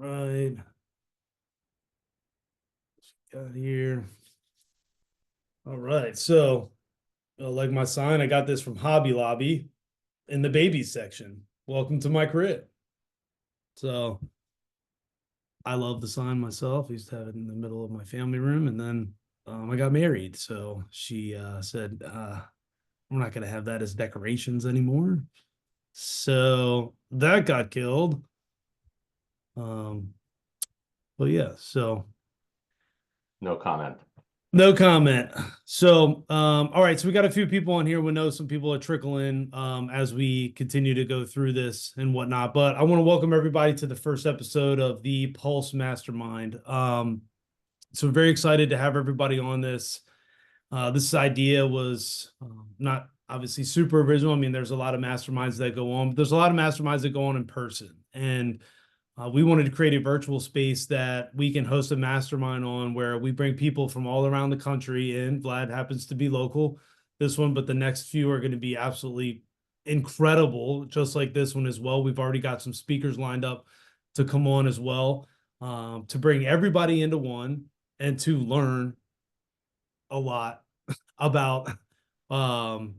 right. Got here. All right. So, like my sign, I got this from Hobby Lobby in the babies section. Welcome to my crib. So, I love the sign myself. I used to have it in the middle of my family room, and then I got married. So she said, "We're not going to have that as decorations anymore." So that got killed. Um, but yeah, so No comment. no comment. So, all right. So we got a few people on here. We know some people are trickling as we continue to go through this and whatnot. But I want to welcome everybody to the first episode of the Pulse Mastermind. So we're very excited to have everybody on this. This idea was not obviously super original. I mean, there's a lot of masterminds that go on, but there's a lot of masterminds that go on in person. And we wanted to create a virtual space that we can host a mastermind on where we bring people from all around the country in. Vlad happens to be local, this one, but the next few are going to be absolutely incredible, just like this one as well. We've already got some speakers lined up to come on as well, to bring everybody into one and to learn a lot about the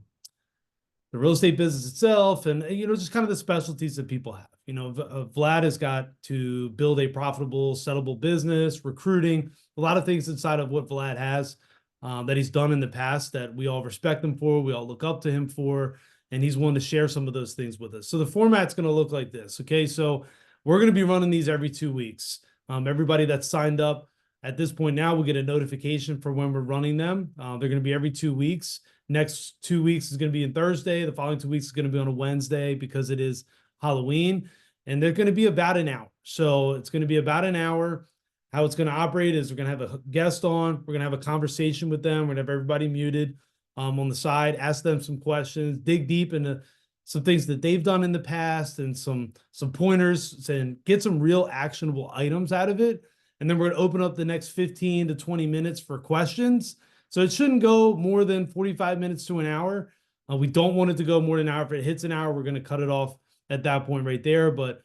real estate business itself and just kind of the specialties that people have. Vlad has got to build a profitable, settable business, recruiting, a lot of things inside of what Vlad has that he's done in the past that we all respect him for, we all look up to him for, and he's willing to share some of those things with us. So the format's going to look like this. Okay, so we're going to be running these every 2 weeks. Everybody that's signed up at this point now will get a notification for when we're running them. They're going to be every 2 weeks. Next 2 weeks is going to be on Thursday. The following 2 weeks is going to be on a Wednesday because it is Halloween. And they're going to be about an hour. So it's going to be about an hour. How it's going to operate is we're going to have a guest on. We're going to have a conversation with them. We're going to have everybody muted on the side, ask them some questions, dig deep into some things that they've done in the past and some pointers and get some real actionable items out of it. And then we're going to open up the next 15 to 20 minutes for questions. So it shouldn't go more than 45 minutes to an hour. We don't want it to go more than an hour. If it hits an hour, we're going to cut it off at that point right there. But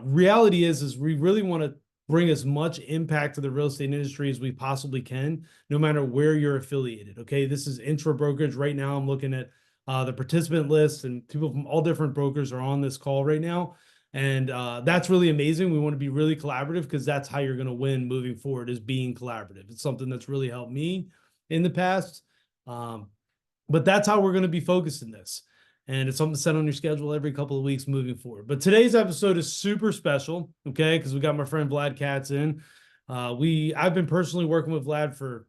reality is we really want to bring as much impact to the real estate industry as we possibly can, no matter where you're affiliated. Okay, this is intra brokerage right now. I'm looking at the participant list, and people from all different brokers are on this call right now. And that's really amazing. We want to be really collaborative because that's how you're going to win moving forward, is being collaborative. It's something that's really helped me in the past. But that's how we're going to be focused in this. And it's something to set on your schedule every couple of weeks moving forward. But today's episode is super special, okay? Because we got my friend Vlad Katz in. I've been personally working with Vlad for,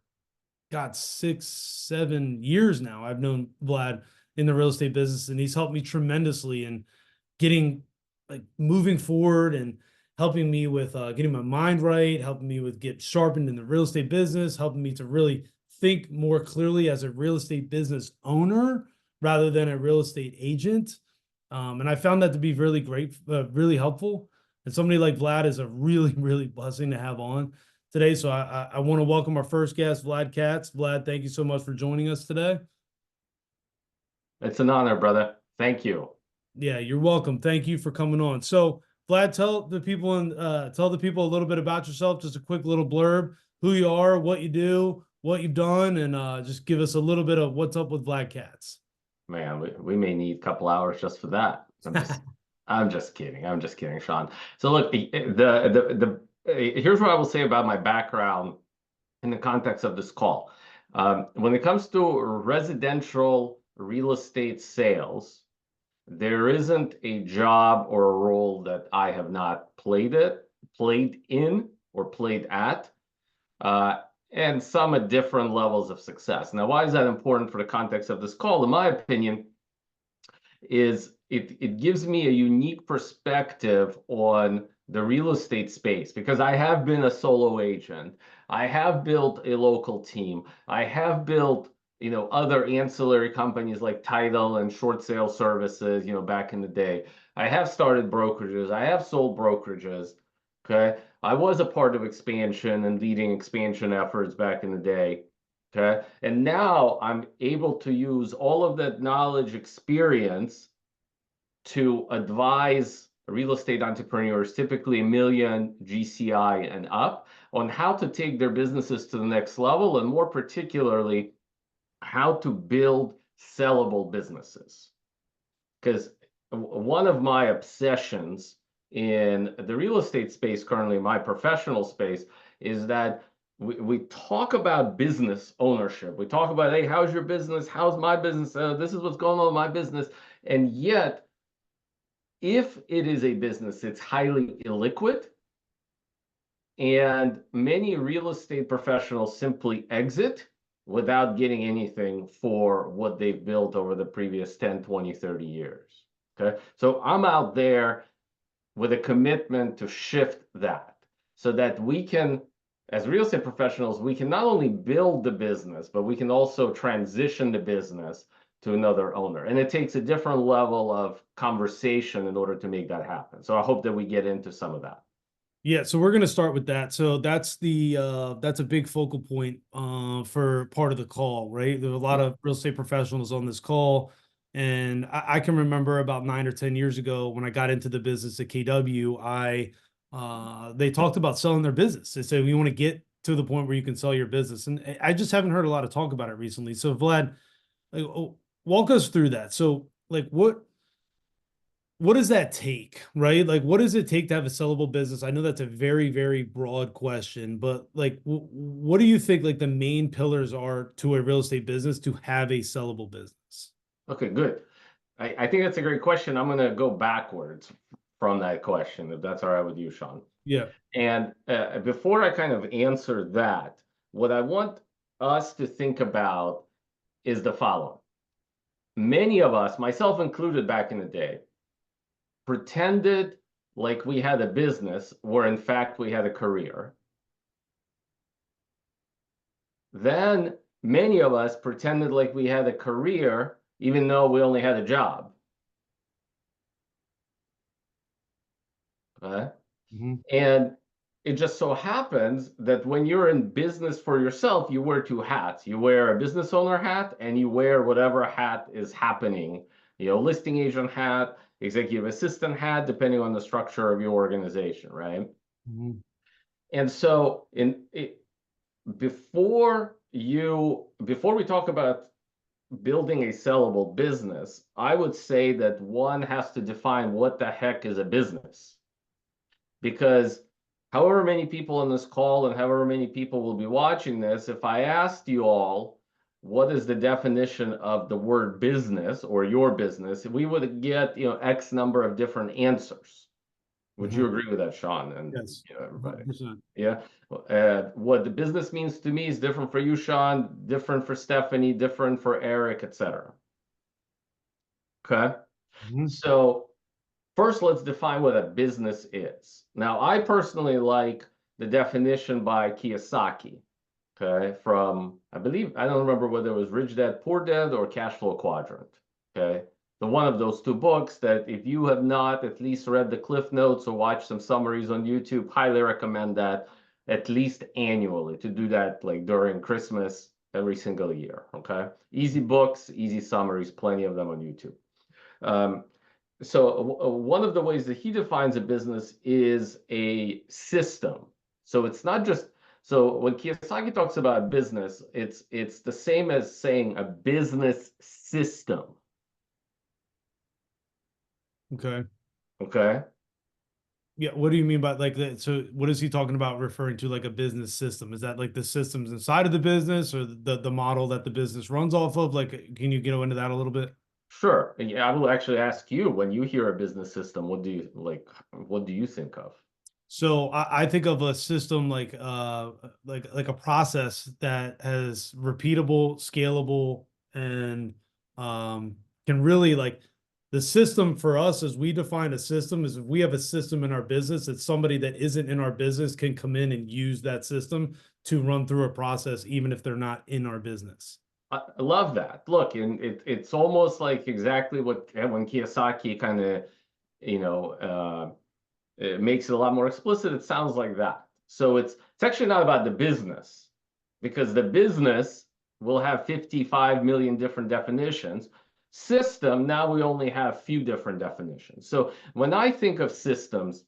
6-7 years now. I've known Vlad in the real estate business, and he's helped me tremendously in getting moving forward and helping me with getting my mind right, helping me with get sharpened in the real estate business, helping me to really think more clearly as a real estate business owner rather than a real estate agent. And I found that to be really great, really helpful. And somebody like Vlad is a really, really blessing to have on today. So I want to welcome our first guest, Vlad Katz. Vlad, thank you so much for joining us today. It's an honor, brother. Thank you. Yeah, you're welcome. Thank you for coming on. So, Vlad, tell the people a little bit about yourself, just a quick little blurb, who you are, what you do, what you've done, and just give us a little bit of what's up with Vlad Katz. Man, we may need a couple hours just for that. I'm just kidding. I'm just kidding, Sean. So look, here's what I will say about my background in the context of this call. When it comes to residential real estate sales, there isn't a job or a role that I have not played in, or played at, and some at different levels of success. Now, why is that important for the context of this call? In my opinion, is it gives me a unique perspective on the real estate space, because I have been a solo agent. I have built a local team. I have built other ancillary companies like title and short sale services, back in the day. I have started brokerages. I have sold brokerages. Okay. I was a part of expansion and leading expansion efforts back in the day. Okay. And now I'm able to use all of that knowledge, experience to advise real estate entrepreneurs, typically a million GCI and up, on how to take their businesses to the next level, and more particularly, how to build sellable businesses. Because one of my obsessions in the real estate space currently, my professional space, is that we talk about business ownership. We talk about, hey, how's your business? How's my business? This is what's going on in my business. And yet, if it is a business, it's highly illiquid. And many real estate professionals simply exit without getting anything for what they've built over the previous 10, 20, 30 years. Okay. So I'm out there with a commitment to shift that so that we can, as real estate professionals, we can not only build the business, but we can also transition the business to another owner. And it takes a different level of conversation in order to make that happen. So I hope that we get into some of that. Yeah, so we're going to start with that. So that's that's a big focal point for part of the call, right? There are a lot of real estate professionals on this call, and I can remember about 9 or 10 years ago when I got into the business at KW, they talked about selling their business. They said we want to get to the point where you can sell your business, and I just haven't heard a lot of talk about it recently. So Vlad, walk us through that. So like what does that take, right? Like, what does it take to have a sellable business? I know that's a very, very broad question, but like, what do you think like the main pillars are to a real estate business to have a sellable business? Okay, good. I think that's a great question. I'm going to go backwards from that question, if that's all right with you, Shawn. Yeah. And before I kind of answer that, what I want us to think about is the following. Many of us, myself included back in the day, pretended like we had a business where in fact we had a career. Then many of us pretended like we had a career even though we only had a job. Okay? Mm-hmm. And it just so happens that when you're in business for yourself, you wear two hats. You wear a business owner hat and you wear whatever hat is happening, listing agent hat, executive assistant hat, depending on the structure of your organization, right? Mm-hmm. And so before we talk about building a sellable business, I would say that one has to define what the heck is a business. Because however many people on this call and however many people will be watching this, if I asked you all what is the definition of the word business or your business, we would get X number of different answers. Would you agree with that, Shawn? And yes, everybody. 100%. Yeah. What the business means to me is different for you, Shawn, different for Stephanie, different for Eric, etc. Okay. Mm-hmm. So first, let's define what a business is. Now, I personally like the definition by Kiyosaki, okay, from, I don't remember whether it was Rich Dad, Poor Dad or Cash Flow Quadrant, okay? The one of those two books that if you have not at least read the Cliff Notes or watched some summaries on YouTube, highly recommend that at least annually, to do that like during Christmas every single year, okay? Easy books, easy summaries, plenty of them on YouTube. So one of the ways that he defines a business is a system. So it's not just, so when Kiyosaki talks about business, it's the same as saying a business system. Okay. Okay. Yeah. What do you mean by like that? So what is he talking about referring to like a business system? Is that like the systems inside of the business or the model that the business runs off of? Like, can you get into that a little bit? Sure. Yeah, I will actually ask you, when you hear a business system, what do you like? What do you think of? So I think of a system like a process that has repeatable, scalable, and can really like the system for us as we define a system is if we have a system in our business that somebody that isn't in our business can come in and use that system to run through a process, even if they're not in our business. I love that. Look, and it's almost like exactly what when Kiyosaki kind of, it makes it a lot more explicit. It sounds like that. So it's actually not about the business, because the business will have 55 million different definitions. System, now we only have few different definitions. So when I think of systems,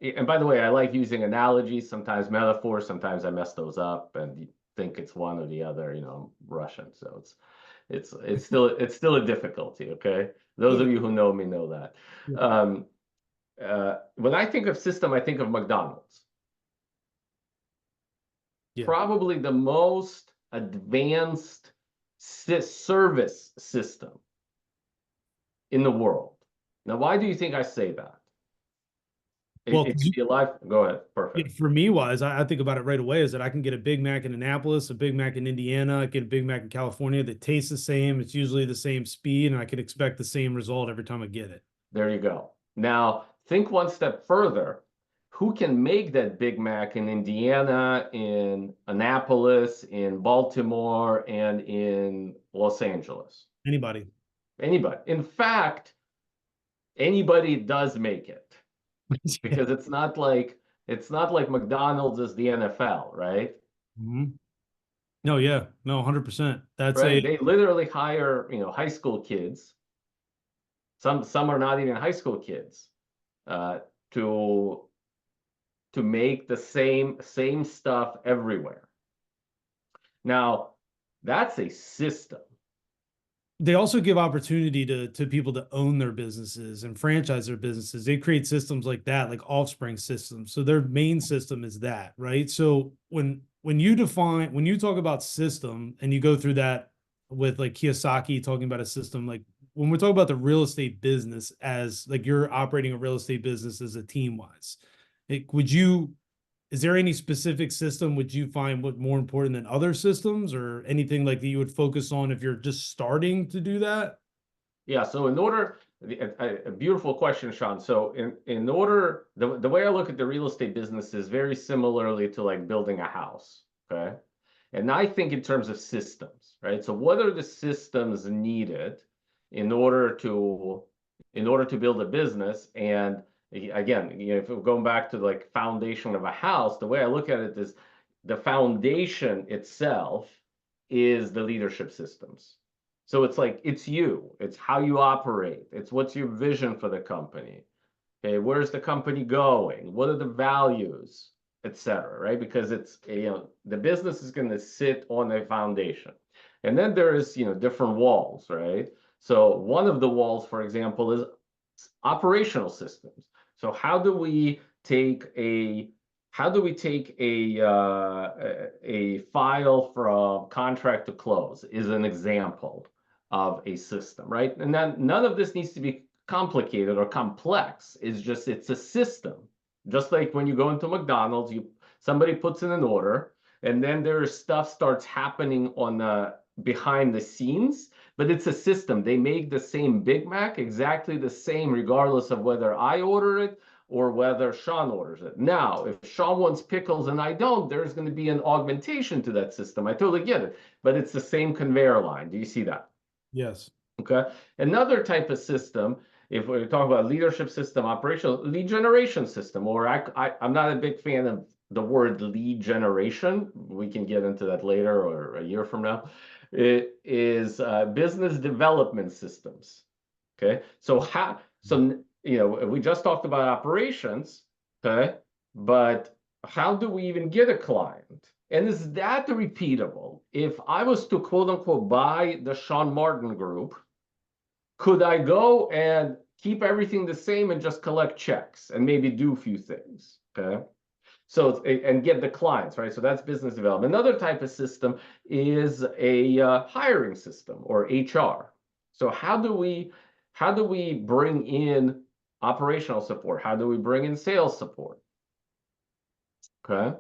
and by the way, I like using analogies, sometimes metaphors, sometimes I mess those up and you think it's one or the other, I'm Russian, so it's still a difficulty, okay? Those of you who know me know that. When I think of system, I think of McDonald's. Yeah. Probably the most advanced service system in the world. Now, why do you think I say that? Well, It could be a life. Go ahead. yeah, Perfect. for me wise, I think about it right away is that I can get a Big Mac in Annapolis, a Big Mac in Indiana, I get a Big Mac in California that tastes the same. It's usually the same speed, and I can expect the same result every time I get it. There you go. Now, think one step further. Who can make that Big Mac in Indiana, in Annapolis, in Baltimore, and in Los Angeles? Anybody. Anybody. In fact, anybody does make it because it's not like McDonald's is the NFL, right? Mhm. No, yeah, no, 100%. That's Right? a They literally hire, high school kids. Some are not even high school kids, uh, to make the same stuff everywhere. Now, that's a system. they also give opportunity to people to own their businesses and franchise their businesses. They create systems like that, like offspring systems. So their main system is that, right? So when you talk about system and you go through that with like Kiyosaki talking about a system, like when we're talking about the real estate business as like you're operating a real estate business as a team wise, is there any specific system would you find what more important than other systems or anything like that you would focus on if you're just starting to do that? Yeah, so a beautiful question, Sean. So in order, the way I look at the real estate business is very similarly to like building a house, okay? And I think in terms of systems, right? So what are the systems needed in order to build a business? And again, if we're going back to like foundation of a house, the way I look at it is the foundation itself is the leadership systems. So it's like it's you, it's how you operate, it's what's your vision for the company. Okay, where's the company going? What are the values, etc. Right? Because it's the business is going to sit on a foundation. And then there is different walls, right? So one of the walls, for example, is operational systems. So how do we take a file from contract to close is an example of a system, right? And then none of this needs to be complicated or complex. It's a system. Just like when you go into McDonald's, somebody puts in an order, and then there's stuff starts happening on the behind the scenes, but it's a system. They make the same Big Mac exactly the same, regardless of whether I order it or whether Shawn orders it. Now, if Shawn wants pickles and I don't, there's going to be an augmentation to that system. I totally get it, but it's the same conveyor line. Do you see that? Yes. Okay. Another type of system, if we're talking about leadership system, operational lead generation system, or I'm not a big fan of the word lead generation. We can get into that later or a year from now. It is business development systems. Okay. We just talked about operations. Okay. But how do we even get a client? And is that repeatable? If I was to quote unquote buy the Shawn Martin Group, could I go and keep everything the same and just collect checks and maybe do a few things? Okay. So and get the clients, right? So that's business development. Another type of system is a hiring system or HR. So how do we bring in operational support? How do we bring in sales support? Okay. And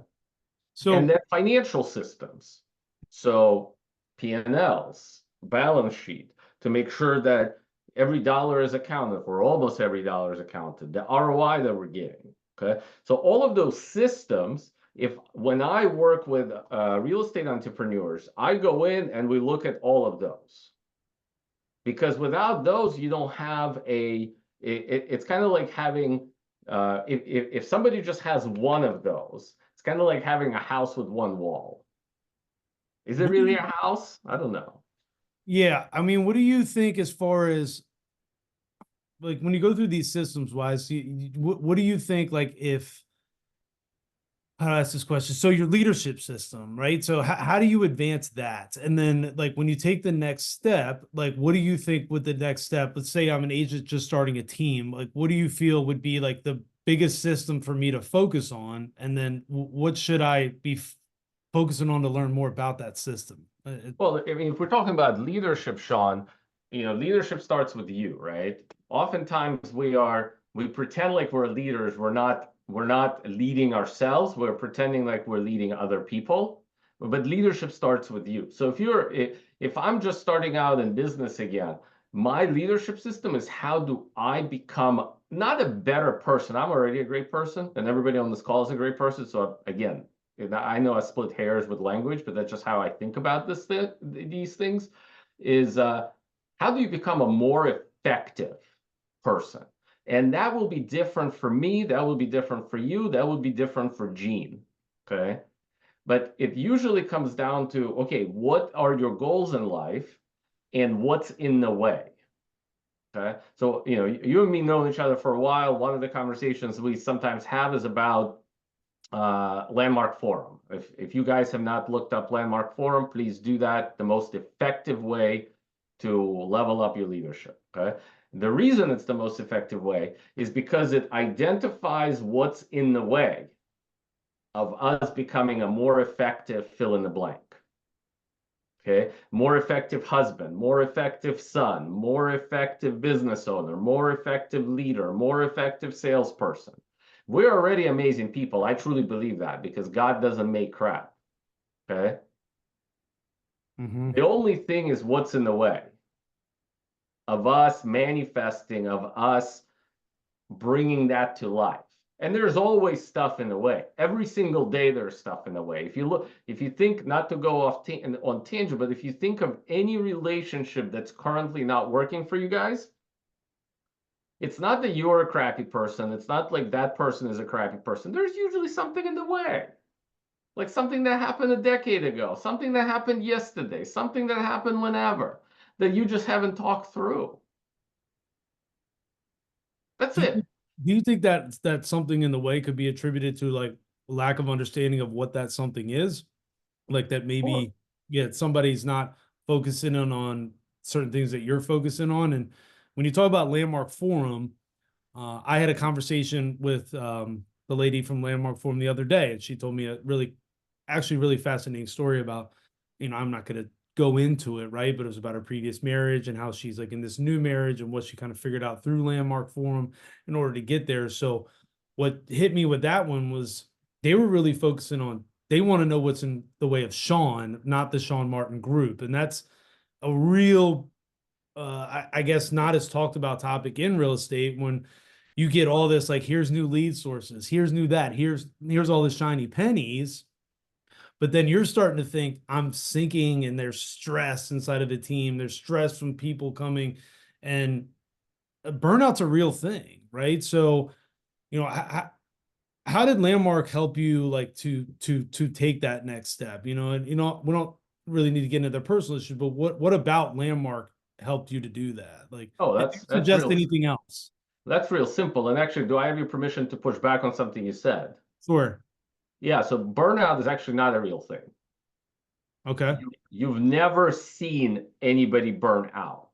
So then financial systems. So P&Ls, balance sheet, to make sure that every dollar is accounted for, almost every dollar is accounted, the ROI that we're getting. Okay. So all of those systems, when I work with real estate entrepreneurs, I go in and we look at all of those. Because without those, you don't have it's kind of like having, if somebody just has one of those, it's kind of like having a house with one wall. Is it what do really you a house? I don't know. Yeah, I mean, what do you think as far as like when you go through these systems wise, what do you think like if how to ask this question? So your leadership system, right? So how do you advance that? And then like when you take the next step, like what do you think with the next step? Let's say I'm an agent just starting a team. Like what do you feel would be like the biggest system for me to focus on? And then what should I be focusing on to learn more about that system? Well, I mean, if we're talking about leadership, Sean, leadership starts with you, right? Oftentimes we pretend like we're leaders. We're not leading ourselves. We're pretending like we're leading other people. But leadership starts with you. So if I'm just starting out in business again, my leadership system is how do I become not a better person? I'm already a great person, and everybody on this call is a great person. So again, I know I split hairs with language, but that's just how I think about these things, is how do you become a more effective person? And that will be different for me, that will be different for you, that will be different for Gene, okay? But it usually comes down to, okay, what are your goals in life and what's in the way? Okay, so you and me know each other for a while. One of the conversations we sometimes have is about Landmark Forum. If you guys have not looked up Landmark Forum, please do that. The most effective way to level up your leadership. Okay. The reason it's the most effective way is because it identifies what's in the way of us becoming a more effective fill in the blank. Okay. More effective husband, more effective son, more effective business owner, more effective leader, more effective salesperson. We're already amazing people. I truly believe that because God doesn't make crap. Okay. Mm-hmm. The only thing is what's in the way of us manifesting, of us bringing that to life. And there's always stuff in the way. Every single day there's stuff in the way. If you think, not to go off on tangent, but if you think of any relationship that's currently not working for you guys, it's not that you're a crappy person. It's not like that person is a crappy person. There's usually something in the way. Like something that happened a decade ago, something that happened yesterday, something that happened whenever that you just haven't talked through. That's it. Do you think that something in the way could be attributed to like lack of understanding of what that something is? Like that Sure. maybe, yeah, somebody's not focusing on certain things that you're focusing on. And when you talk about Landmark Forum, I had a conversation with the lady from Landmark Forum the other day, and she told me a actually really fascinating story about, I'm not going to go into it, right? But it was about her previous marriage and how she's like in this new marriage and what she kind of figured out through Landmark Forum in order to get there. So what hit me with that one was they were really focusing on, they want to know what's in the way of Shawn, not the Shawn Martin Group. And that's a real, I guess, not as talked about topic in real estate when you get all this, like, here's new lead sources, here's new that, here's all the shiny pennies. But then you're starting to think I'm sinking and there's stress inside of a team. There's stress from people coming and burnout's a real thing, right? So, how did Landmark help you like to take that next step? And we don't really need to get into their personal issues, but what about Landmark helped you to do that? Like, Oh, if you suggest anything else? that's real simple. And actually, do I have your permission to push back on something you said? Sure. Yeah, so burnout is actually not a real thing. Okay. You've never seen anybody burn out,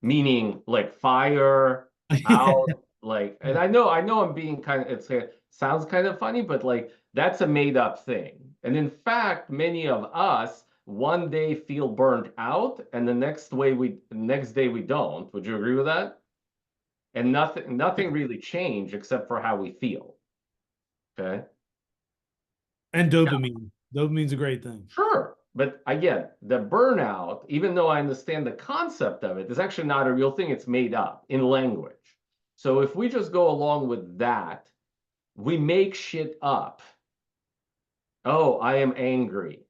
meaning like fire out, like, and I know I'm being kind of, it sounds kind of funny, but like that's a made up thing. And in fact, many of us one day feel burned out, and the next day we don't. Would you agree with that? And nothing really changed except for how we feel. Okay. And dopamine. Dopamine's a great thing. Sure. But again, the burnout, even though I understand the concept of it, is actually not a real thing. It's made up in language. So if we just go along with that, we make shit up. Oh, I am angry.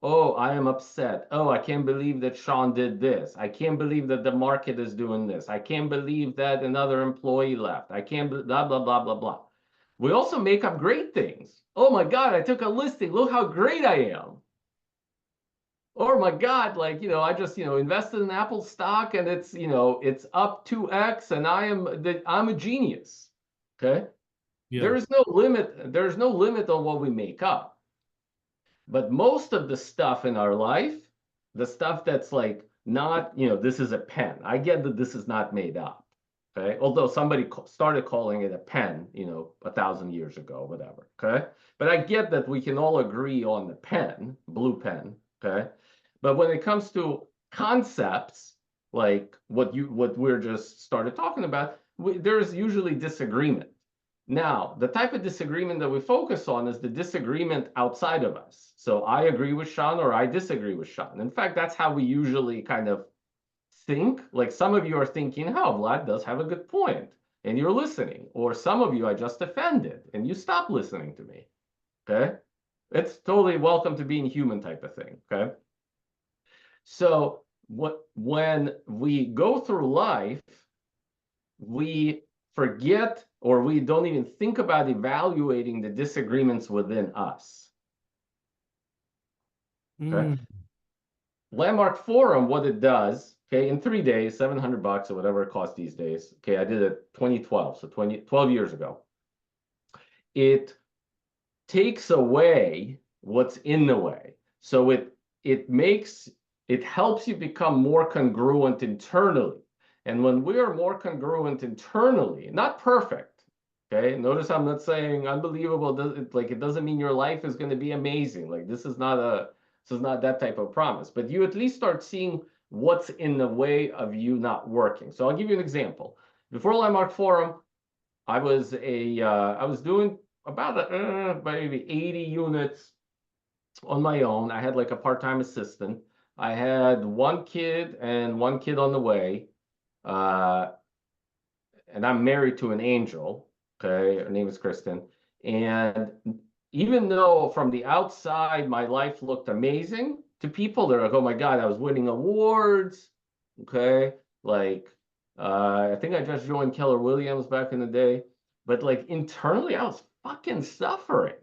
Oh, I am upset. Oh, I can't believe that Shawn did this. I can't believe that the market is doing this. I can't believe that another employee left. I can't blah, blah, blah, blah, blah. We also make up great things. Oh my God, I took a listing. Look how great I am. or my God, like, I just, invested in Apple stock and it's up 2x and I'm a genius. Okay. Yeah. There's no limit on what we make up. But most of the stuff in our life, the stuff that's like not, this is a pen. I get that this is not made up. Okay. Although somebody started calling it a pen, 1,000 years ago, whatever. Okay. But I get that we can all agree on the pen, blue pen. Okay. But when it comes to concepts, like what we're just started talking about, there's usually disagreement. Now, the type of disagreement that we focus on is the disagreement outside of us. So I agree with Shawn or I disagree with Shawn. In fact, that's how we usually kind of think. Like some of you are thinking, oh, Vlad does have a good point, and you're listening. Or some of you I just offended and you stop listening to me. Okay. It's totally welcome to being human type of thing. Okay. So when we go through life, we forget or we don't even think about evaluating the disagreements within us. Okay. Mm. Landmark Forum, what it does, okay, in 3 days, $700 or whatever it costs these days. Okay, I did it 2012, so 12 years ago. It takes away what's in the way. So it helps you become more congruent internally. And when we are more congruent internally, not perfect, okay? Notice I'm not saying unbelievable. It doesn't mean your life is going to be amazing. Like this is not that type of promise. But you at least start seeing what's in the way of you not working. So I'll give you an example. Before Landmark Forum, I was doing about maybe 80 units on my own. I had like a part-time assistant. I had one kid and one kid on the way. And I'm married to an angel. Okay, her name is Kristen. And even though from the outside my life looked amazing, to people they're like, "Oh my God, I was winning awards." Okay, like I think I just joined Keller Williams back in the day, but like internally I was fucking suffering.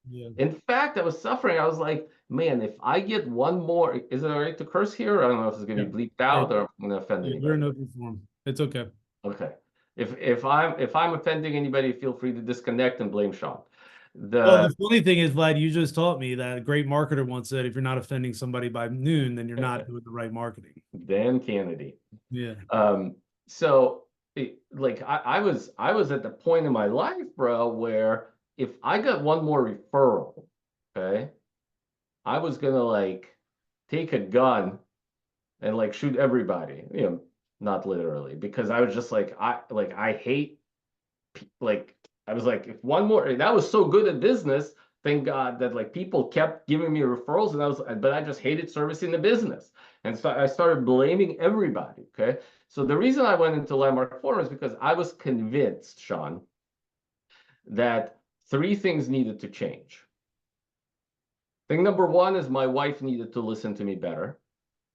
Yeah. In fact, I was suffering. I was like, man, if I get one more, is it all right to curse here? I don't know if it's going Yeah. to be bleeped Hey, out or if I'm going to offend yeah, we're in anybody. open forum. It's okay. Okay. If I'm offending anybody, feel free to disconnect and blame Shawn. Well, The the funny thing is, Vlad, you just taught me that a great marketer once said, if you're not offending somebody by noon, then you're not doing the right marketing. Dan Kennedy. Yeah. So I was at the point in my life, bro, where if I got one more referral, okay, I was gonna like take a gun and like shoot everybody, not literally, because I was just like I hate like I was like, if one more, and I was so good at business, thank God that like people kept giving me referrals, but I just hated servicing the business, and so I started blaming everybody. Okay, so the reason I went into Landmark Forum is because I was convinced, Shawn, that three things needed to change. Thing number one is my wife needed to listen to me better.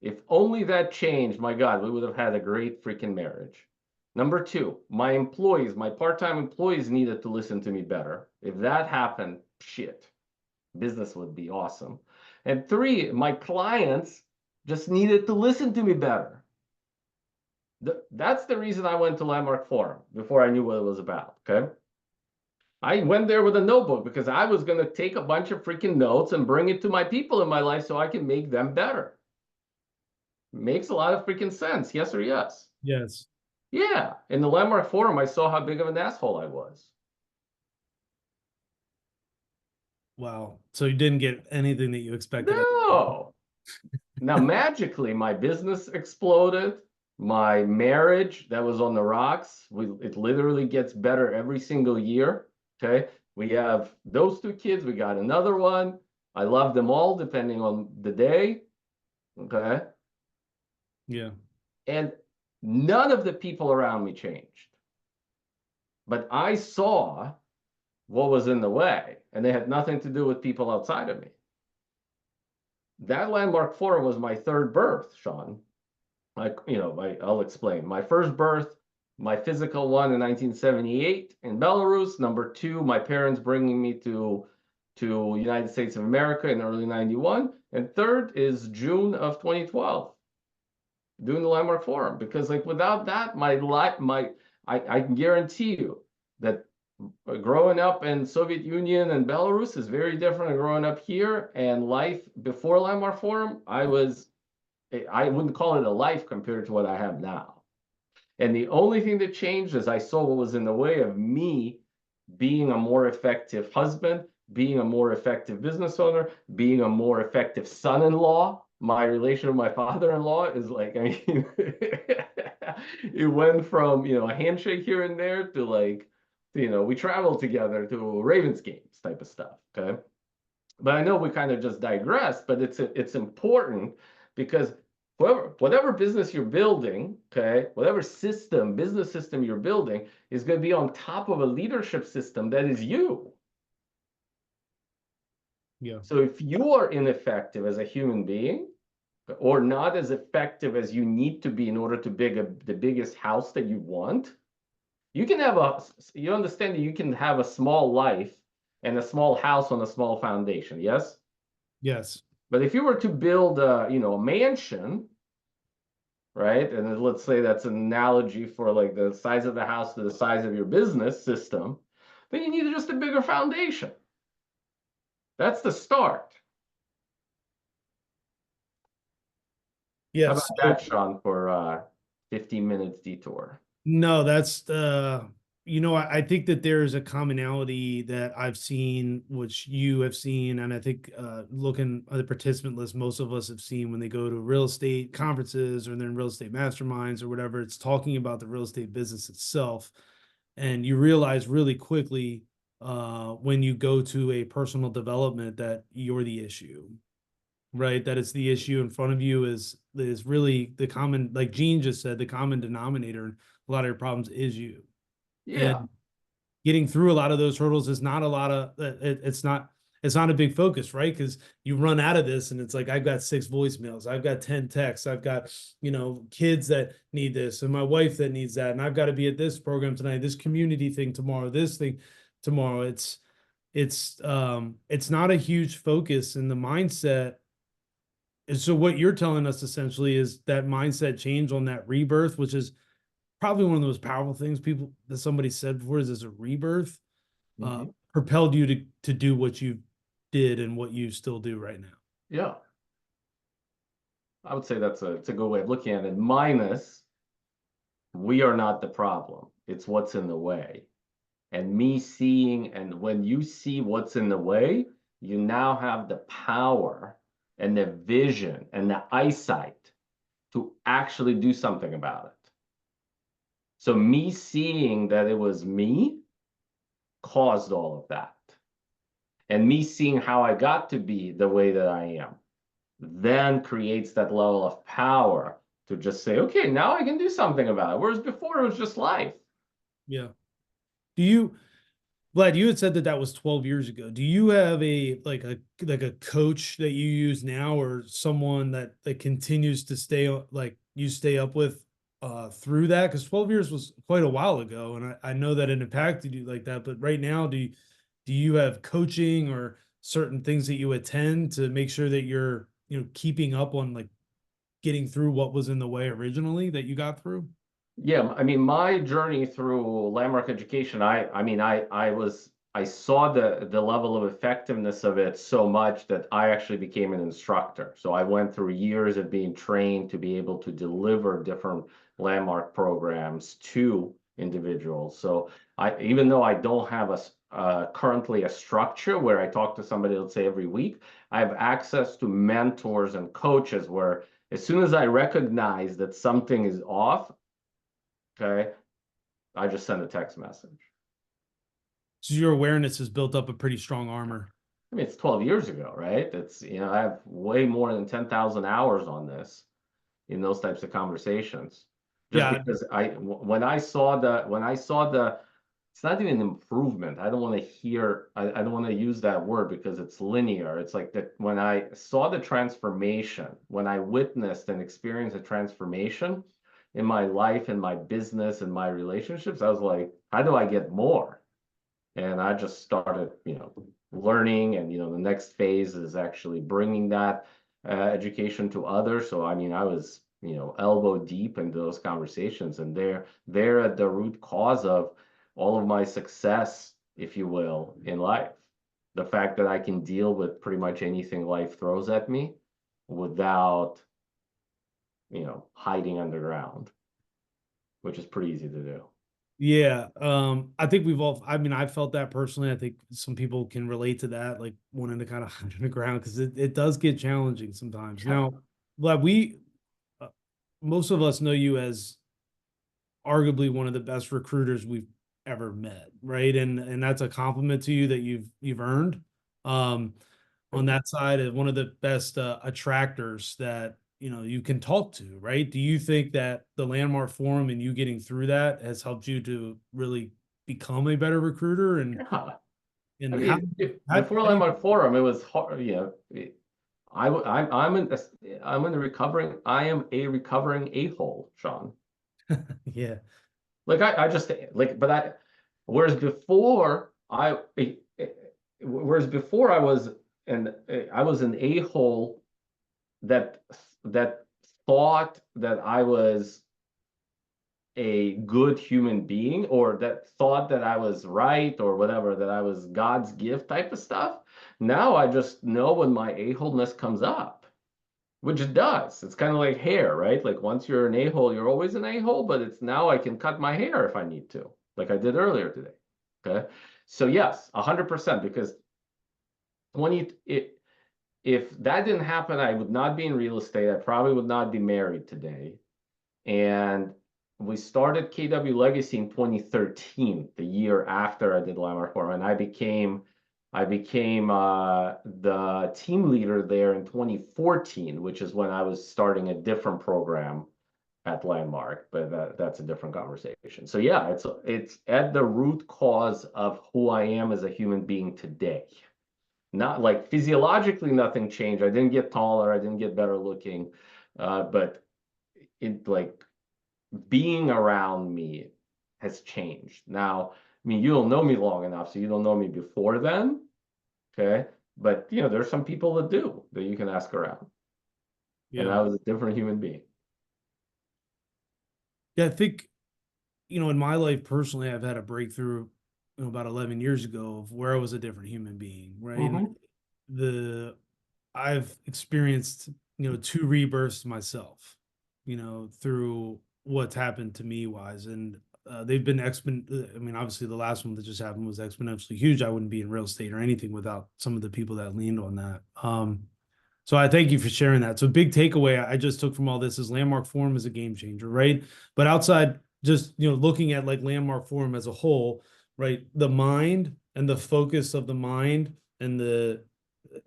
If only that changed, my God, we would have had a great freaking marriage. Number two, my employees, my part-time employees needed to listen to me better. If that happened, shit, business would be awesome. And three, my clients just needed to listen to me better. That's the reason I went to Landmark Forum before I knew what it was about, okay? I went there with a notebook because I was going to take a bunch of freaking notes and bring it to my people in my life so I can make them better. Makes a lot of freaking sense. Yes or yes? Yes. Yeah. In the Landmark Forum, I saw how big of an asshole I was. Wow. So you didn't get anything that you expected. No. Now, magically, my business exploded. My marriage that was on the rocks. It literally gets better every single year. Okay. We have those two kids. We got another one. I love them all depending on the day. Okay. Yeah. And none of the people around me changed. But I saw what was in the way, and they had nothing to do with people outside of me. That Landmark Forum was my third birth, Shawn. I'll explain. My first birth, my physical one in 1978 in Belarus. Number two, my parents bringing me to to United States of America in early 91. And third is June of 2012, doing the Landmark Forum. Because like without that, my life, I can guarantee you that growing up in Soviet Union and Belarus is very different than growing up here. And life before Landmark Forum, I wouldn't call it a life compared to what I have now. And the only thing that changed is I saw what was in the way of me being a more effective husband, being a more effective business owner, being a more effective son-in-law. My relation with my father-in-law is like, I mean, it went from, a handshake here and there to like, we traveled together to Ravens games type of stuff, okay? But I know we kind of just digressed, but it's important because whatever business you're building, okay, whatever business system you're building is going to be on top of a leadership system that is you. Yeah. So if you are ineffective as a human being or not as effective as you need to be in order to build the biggest house that you want, you understand that you can have a small life and a small house on a small foundation, yes? Yes. But if you were to build a mansion, right? And then let's say that's an analogy for like the size of the house to the size of your business system, then you need just a bigger foundation. That's the start. How Yes. about that, Shawn, for 15 minutes detour? No, that's I think that there's a commonality that I've seen, which you have seen, and I think looking at the participant list, most of us have seen when they go to real estate conferences or then real estate masterminds or whatever, it's talking about the real estate business itself. And you realize really quickly when you go to a personal development that you're the issue, right? That it's the issue in front of you is really the common, like Gene just said, the common denominator in a lot of your problems is you. Yeah. And getting through a lot of those hurdles is not a lot of it's not a big focus, right? Because you run out of this and it's like, I've got 6 voicemails, I've got 10 texts, I've got kids that need this and my wife that needs that, and I've got to be at this program tonight, this community thing tomorrow, this thing tomorrow. It's not a huge focus in the mindset. And so what you're telling us essentially is that mindset change on that rebirth, which is probably one of the most powerful things that somebody said before, is a rebirth, propelled you to do what you did and what you still do right now. Yeah. I would say it's a good way of looking at it. Minus, we are not the problem. It's what's in the way. And when you see what's in the way, you now have the power and the vision and the eyesight to actually do something about it. So me seeing that it was me caused all of that. And me seeing how I got to be the way that I am then creates that level of power to just say, okay, now I can do something about it. Whereas before it was just life. Yeah. Vlad, you had said that was 12 years ago. Do you have a coach that you use now, or someone that continues to stay up with through that? Because 12 years was quite a while ago, and I know that it impacted you like that. But right now, do you have coaching or certain things that you attend to make sure that you're keeping up on getting through what was in the way originally that you got through? Yeah, I mean, my journey through landmark education, I saw the level of effectiveness of it so much that I actually became an instructor. So I went through years of being trained to be able to deliver different landmark programs to individuals. So even though I don't have currently a structure where I talk to somebody, let's say every week, I have access to mentors and coaches where as soon as I recognize that something is off, okay, I just send a text message. So your awareness has built up a pretty strong armor. I mean, it's 12 years ago, right? It's, I have way more than 10,000 hours on this in those types of conversations. Just because when I saw the, it's not even improvement. I don't want to use that word because it's linear. It's like that when I saw the transformation, when I witnessed and experienced a transformation in my life, in my business, and my relationships, I was like, how do I get more? And I just started, learning, and the next phase is actually bringing that education to others. So I mean, I was elbow deep into those conversations, and they're at the root cause of all of my success, if you will, in life. The fact that I can deal with pretty much anything life throws at me without hiding underground, which is pretty easy to do. Yeah. I think I mean, I felt that personally. I think some people can relate to that, like wanting to kind of hide underground because it does get challenging sometimes. Yeah. Now, Vlad, uh, most of us know you as arguably one of the best recruiters we've ever met, right? And that's a compliment to you that you've earned. Um, on Thank you. that side, as one of the best attractors that you can talk to, right? Do you think that the Landmark Forum and you getting through that has helped you to really become a better recruiter? And Yeah. I and mean, before how do you Landmark Forum, it was hard. I am a recovering a-hole, Sean. yeah. Like I just like, but whereas before I, whereas before I was an a-hole that that thought that I was a good human being, or that thought that I was right, or whatever, that I was God's gift type of stuff. Now I just know when my a-holeness comes up, which it does. It's kind of like hair, right? Like once you're an a-hole, you're always an a-hole, but it's now I can cut my hair if I need to, like I did earlier today. Okay. So yes, 100%, because when if that didn't happen, I would not be in real estate. I probably would not be married today. And we started KW Legacy in 2013, the year after I did Landmark Forum, and I became the team leader there in 2014, which is when I was starting a different program at Landmark, but that's a different conversation. So yeah, it's at the root cause of who I am as a human being today. Not like physiologically, nothing changed. I didn't get taller, I didn't get better looking, but it like being around me has changed. Now, I mean, you don't know me long enough, so you don't know me before then, okay? But there's some people that do that you can ask around, and Yeah. I was a different human being. Yeah, I think, in my life personally, I've had a breakthrough, about 11 years ago of where I was a different human being, right? And Mm-hmm. the I've experienced, two rebirths myself, through what's happened to me wise. And they've been I mean, obviously the last one that just happened was exponentially huge. I wouldn't be in real estate or anything without some of the people that leaned on that. So I thank you for sharing that. So big takeaway I just took from all this is Landmark Forum is a game changer, right? But outside just, looking at like Landmark Forum as a whole, right? The mind and the focus of the mind and the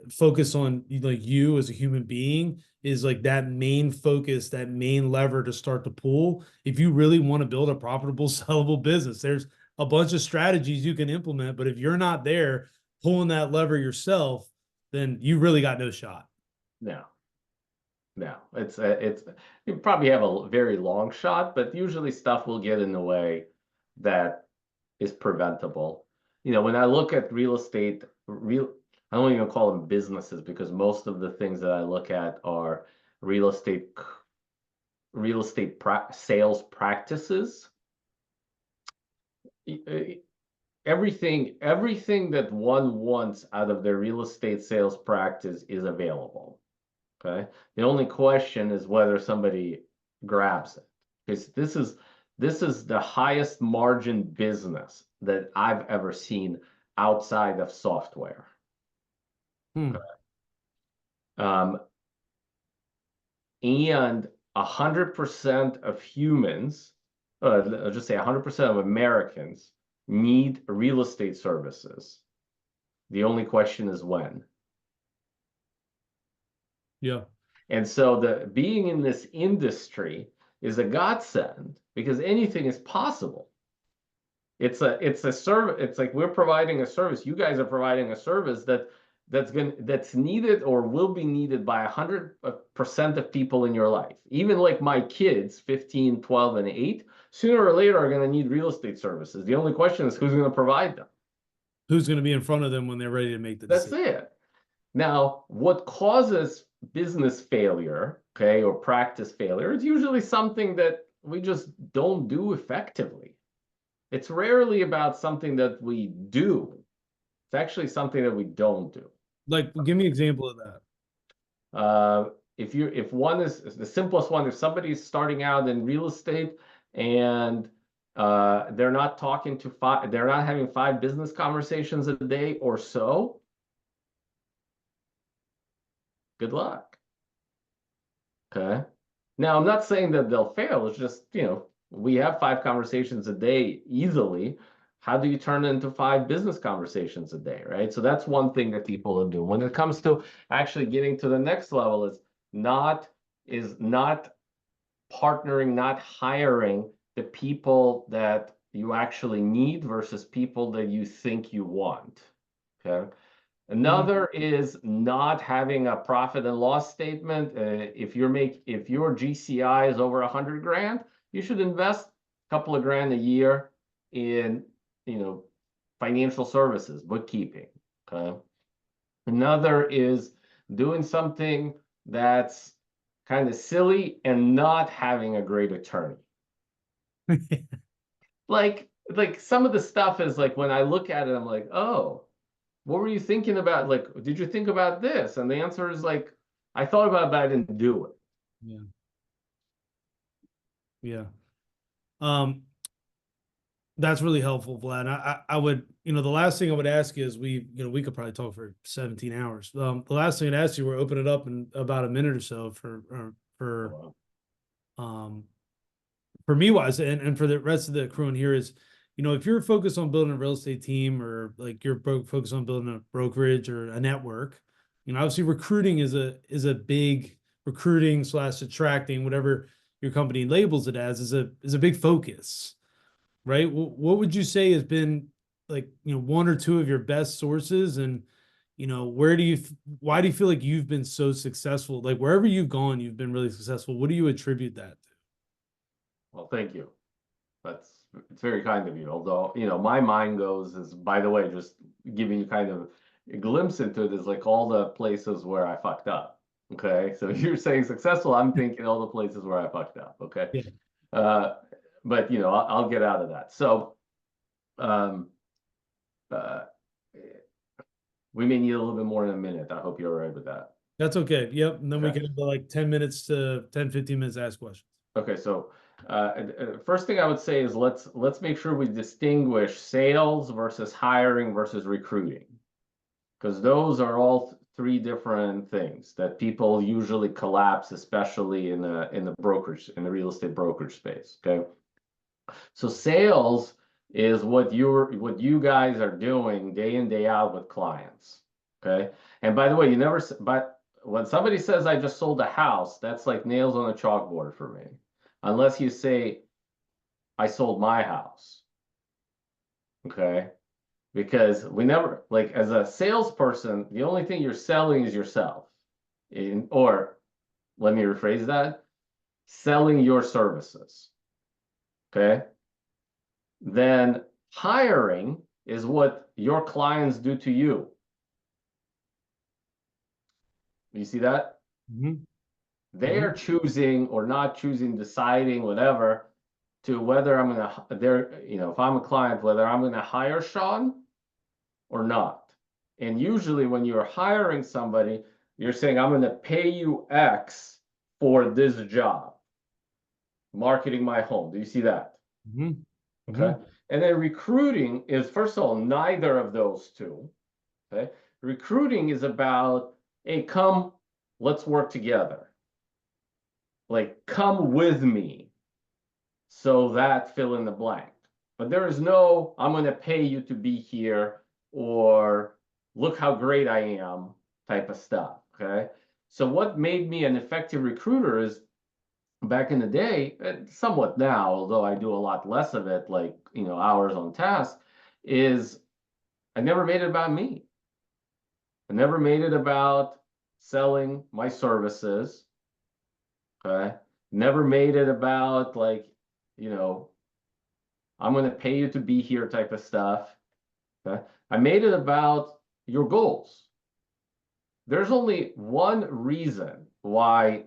focus on like you as a human being is like that main focus, that main lever to start to pull. If you really want to build a profitable, sellable business, there's a bunch of strategies you can implement, but if you're not there pulling that lever yourself, then you really got no shot. No, no, it's you probably have a very long shot, but usually stuff will get in the way that is preventable. When I look at real estate, I don't even call them businesses, because most of the things that I look at are real estate sales practices. Everything that one wants out of their real estate sales practice is available. Okay. The only question is whether somebody grabs it. Because this is the highest margin business that I've ever seen outside of software. Hmm. Um, and 100% of humans, I'll just say 100% of Americans need real estate services. The only question is when. Yeah. And so the being in this industry is a godsend, because anything is possible. It's a service. It's like we're providing a service. You guys are providing a service that's needed or will be needed by 100% of people in your life. Even like my kids, 15, 12, and 8, sooner or later are going to need real estate services. The only question is who's going to provide them. who's going to be in front of them when they're ready to make the That's decision. it. Now, what causes business failure, okay, or practice failure is usually something that we just don't do effectively. It's rarely about something that we do. It's actually something that we don't do. Like, give me an example of that. If one is the simplest one, if somebody's starting out in real estate and they're not talking to they're not having 5 business conversations a day or so, good luck. Okay. Now, I'm not saying that they'll fail. It's just, we have 5 conversations a day easily. How do you turn it into 5 business conversations a day, right? So that's one thing that people do. When it comes to actually getting to the next level is not partnering, not hiring the people that you actually need versus people that you think you want. Okay. Another is not having a profit and loss statement. If your GCI is over 100 grand, you should invest a couple of grand a year in, financial services, bookkeeping. Okay. Another is doing something that's kind of silly and not having a great attorney. Like some of the stuff is like, when I look at it, I'm like, oh, what were you thinking about? Like, did you think about this? And the answer is like, I thought about it, but I didn't do it. Yeah. Yeah. Um, that's really helpful, Vlad. I would, the last thing I would ask you is we could probably talk for 17 hours. The last thing I'd ask you, we're open it up in about a minute or so for me wise and for the rest of the crew in here is, if you're focused on building a real estate team or like you're focused on building a brokerage or a network, obviously recruiting is a big recruiting / attracting, whatever your company labels it as, is a big focus, right? What would you say has been like, 1 or 2 of your best sources, and why do you feel like you've been so successful? Like wherever you've gone, you've been really successful. What do you attribute that to? Well, thank you. It's very kind of you. Although, my mind goes is, by the way, just giving you kind of a glimpse into it, is like all the places where I fucked up. Okay. So if you're saying successful, I'm thinking all the places where I fucked up. Okay. Yeah. But I'll get out of that. So um we may need a little bit more than a minute. I hope you're all right with that. That's okay. Yep. And then we Okay. can have like 10 minutes to 10, 15 minutes to ask questions. Okay, so first thing I would say is let's make sure we distinguish sales versus hiring versus recruiting, because those are all 3 different things that people usually collapse, especially in the real estate brokerage space. Okay, so sales is what you guys are doing day in, day out with clients. Okay, and by the way, but when somebody says I just sold a house, that's like nails on a chalkboard for me. Unless you say I sold my house. Okay, because we never, like, as a salesperson, the only thing you're selling is yourself. Or let me rephrase that, selling your services. Okay, then hiring is what your clients do to you. You see that? They are choosing or not choosing, deciding, whatever, to whether I'm gonna if I'm a client, whether I'm gonna hire Shawn or not. And usually when you're hiring somebody, you're saying, I'm gonna pay you X for this job, marketing my home. Do you see that? Okay. And then recruiting is, first of all, neither of those two. Okay. Recruiting is about, hey, come, let's work together. Like, come with me. So that fill in the blank. But there is no, I'm going to pay you to be here, or look how great I am type of stuff. Okay. So what made me an effective recruiter is, back in the day, somewhat now, although I do a lot less of it, like, hours on task, is I never made it about me. I never made it about selling my services. Okay. Never made it about, like, I'm going to pay you to be here type of stuff. Okay. I made it about your goals. There's only one reason why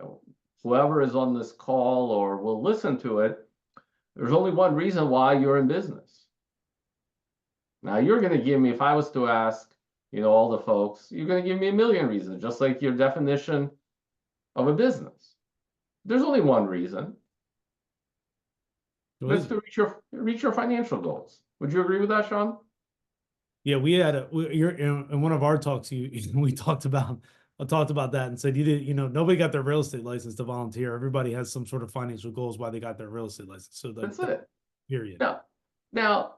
whoever is on this call or will listen to it, there's only one reason why you're in business. Now you're going to give me, if I was to ask, all the folks, you're going to give me a million reasons, just like your definition of a business. There's only one reason. That's to reach your financial goals. Would you agree with that, Shawn? Yeah, you're in one of our talks. We talked about that and said you did. Nobody got their real estate license to volunteer. Everybody has some sort of financial goals why they got their real estate license. So That's it. Period. Now,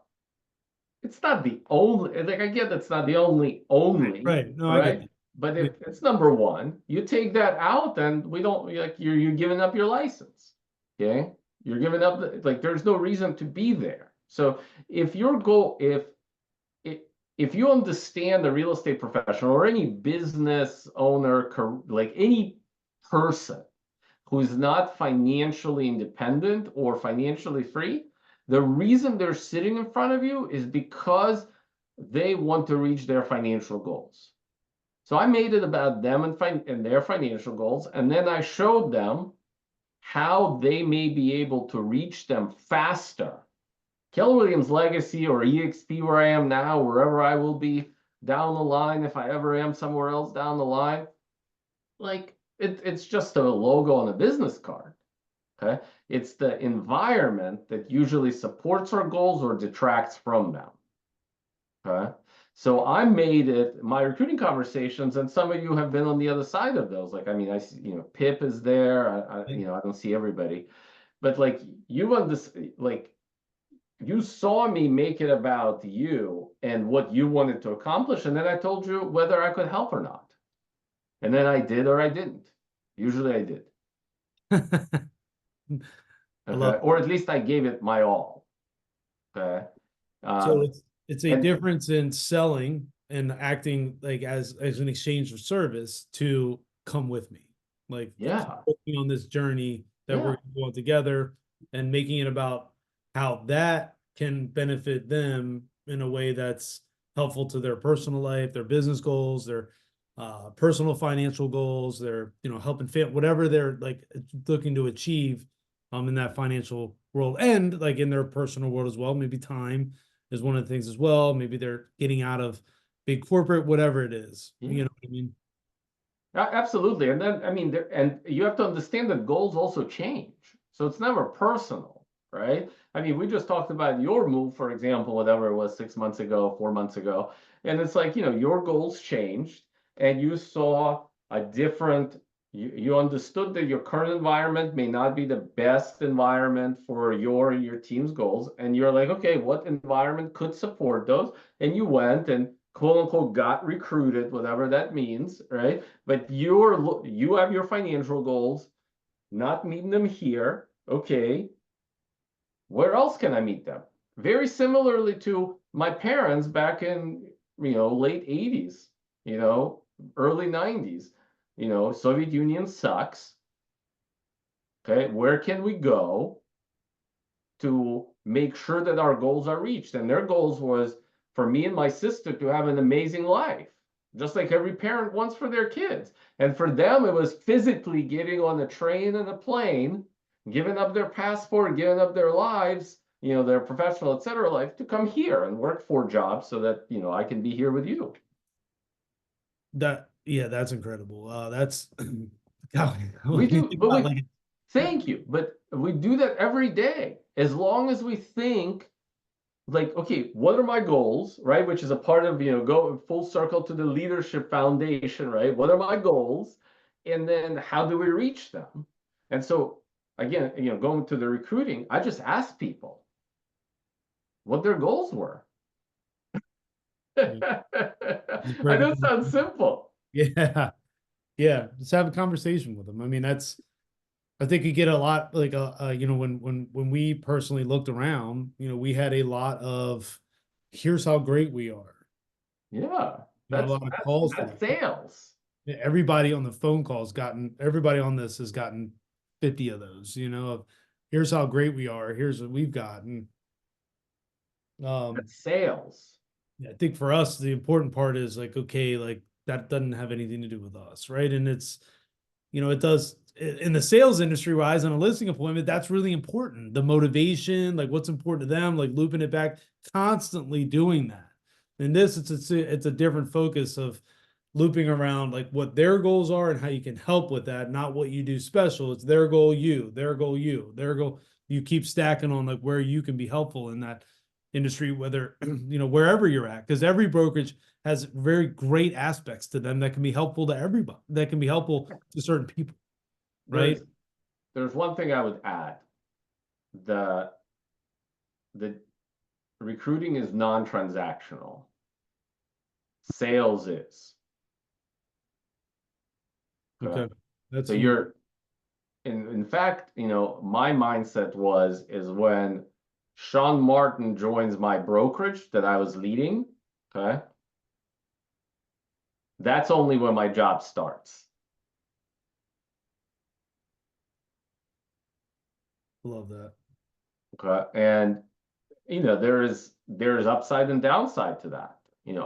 it's not the only. Like I get that's not the only. Right. No, right? I get that. But if it's number one, you take that out, then we don't like you're giving up your license. Okay, you're giving up like there's no reason to be there. So if your goal, if you understand the real estate professional or any business owner, like any person who's not financially independent or financially free, the reason they're sitting in front of you is because they want to reach their financial goals. So I made it about them and their financial goals, and then I showed them how they may be able to reach them faster. Keller Williams Legacy or EXP, where I am now, wherever I will be down the line, if I ever am somewhere else down the line, like it's just a logo on a business card. Okay, it's the environment that usually supports our goals or detracts from them. Okay, so I made it my recruiting conversations, and some of you have been on the other side of those. Like, I mean, I see, Pip is there. I don't see everybody, but like you saw me make it about you and what you wanted to accomplish, and then I told you whether I could help or not. And then I did or I didn't. Usually I did. Okay. Or at least I gave it my all. Okay. So it's a difference in selling and acting like as an exchange of service to come with me. Like working on this journey that we're going together and making it about how that can benefit them in a way that's helpful to their personal life, their business goals, their personal financial goals, their helping whatever they're like looking to achieve in that financial world and like in their personal world as well. Maybe time is one of the things as well. Maybe they're getting out of big corporate, whatever it is. You know what I mean? Absolutely. And then, I mean, and you have to understand that goals also change. So it's never personal, right? I mean, we just talked about your move, for example, whatever it was 6 months ago, 4 months ago. And it's like, your goals changed and you saw a different, you understood that your current environment may not be the best environment for your team's goals. And you're like, okay, what environment could support those? And you went and quote unquote got recruited, whatever that means, right? But you have your financial goals, not meeting them here. Okay, where else can I meet them? Very similarly to my parents back in late 80s, early 90s. Soviet Union sucks. Okay, where can we go to make sure that our goals are reached? And their goals was for me and my sister to have an amazing life, just like every parent wants for their kids. And for them, it was physically getting on a train and a plane, giving up their passport, giving up their lives, their professional, etc. life to come here and work 4 jobs so that, I can be here with you. That's incredible. That's God, we do, but thank you. But we do that every day. As long as we think like, okay, what are my goals, right? Which is a part of, go full circle to the leadership foundation, right? What are my goals? And then how do we reach them? And so again, going to the recruiting, I just asked people what their goals were. I know it sounds simple. Yeah. Yeah. Just have a conversation with them. I mean, I think you get a lot like when we personally looked around, we had a lot of here's how great we are. Yeah. That's calls that's sales. Everybody on the phone calls everybody on this has gotten 50 of those, of here's how great we are, here's what we've gotten. That's sales. I think for us, the important part is like, okay, like that doesn't have anything to do with us, right? And it's, it does in the sales industry wise on a listing appointment, that's really important. The motivation, like what's important to them, like looping it back, constantly doing that. In this, it's a different focus of looping around like what their goals are and how you can help with that, not what you do special. It's their goal, their goal, their goal. You keep stacking on like where you can be helpful in that industry, whether wherever you're at, because every brokerage has very great aspects to them that can be helpful to everybody, that can be helpful to certain people, right? There's one thing I would add. The recruiting is non-transactional. Sales is. Okay. That's so huge. you're in fact, my mindset is when Shawn Martin joins my brokerage that I was leading, okay, that's only when my job starts. Love that. Okay. And there's upside and downside to that.